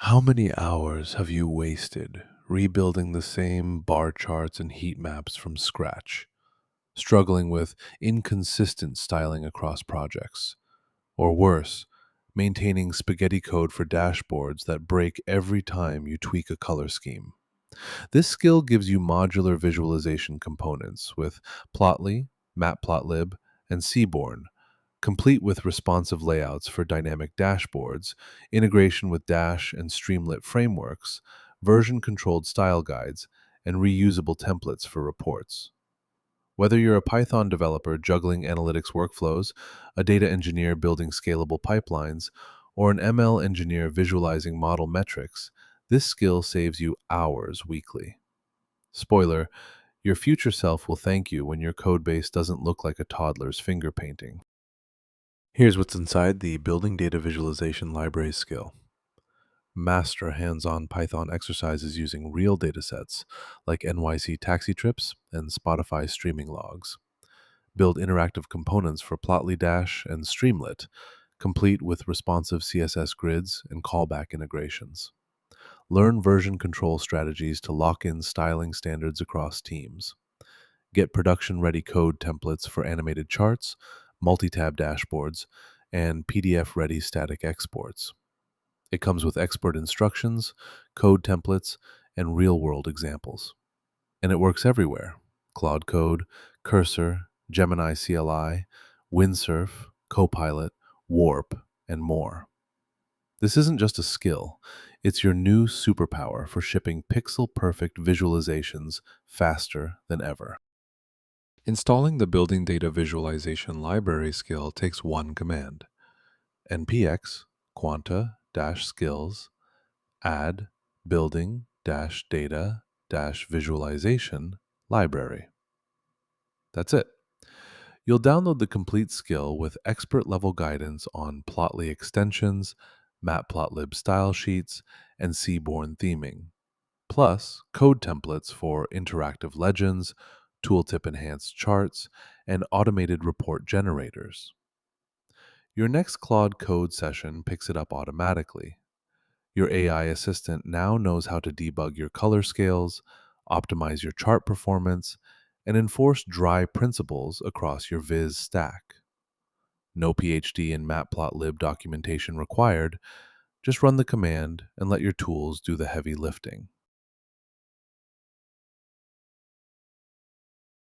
How many hours have you wasted rebuilding the same bar charts and heat maps from scratch, struggling with inconsistent styling across projects? Or worse, maintaining spaghetti code for dashboards that break every time you tweak a color scheme? This skill gives you modular visualization components with Plotly, Matplotlib, and Seaborn, complete with responsive layouts for dynamic dashboards, integration with Dash and Streamlit frameworks, version controlled style guides, and reusable templates for reports. Whether you're a Python developer juggling analytics workflows, a data engineer building scalable pipelines, or an ML engineer visualizing model metrics, this skill saves you hours weekly. Spoiler, your future self will thank you when your codebase doesn't look like a toddler's finger painting. Here's what's inside the Building Data Visualization Library skill. Master hands-on Python exercises using real datasets like NYC taxi trips and Spotify streaming logs. Build interactive components for Plotly Dash and Streamlit, complete with responsive CSS grids and callback integrations. Learn version control strategies to lock in styling standards across teams. Get production-ready code templates for animated charts, multi-tab dashboards, and PDF-ready static exports. It comes with expert instructions, code templates, and real-world examples. And it works everywhere: Claude Code, Cursor, Gemini CLI, Windsurf, Copilot, Warp, and more. This isn't just a skill, it's your new superpower for shipping pixel-perfect visualizations faster than ever. Installing the Building Data Visualization Library skill takes one command: npx quanta-skills add building-data-visualization library. That's it. You'll download the complete skill with expert-level guidance on Plotly extensions, Matplotlib style sheets, and Seaborn theming, plus code templates for interactive legends, tooltip-enhanced charts, and automated report generators. Your next Claude Code session picks it up automatically. Your AI assistant now knows how to debug your color scales, optimize your chart performance, and enforce dry principles across your Viz stack. No PhD in Matplotlib documentation required. Just run the command and let your tools do the heavy lifting.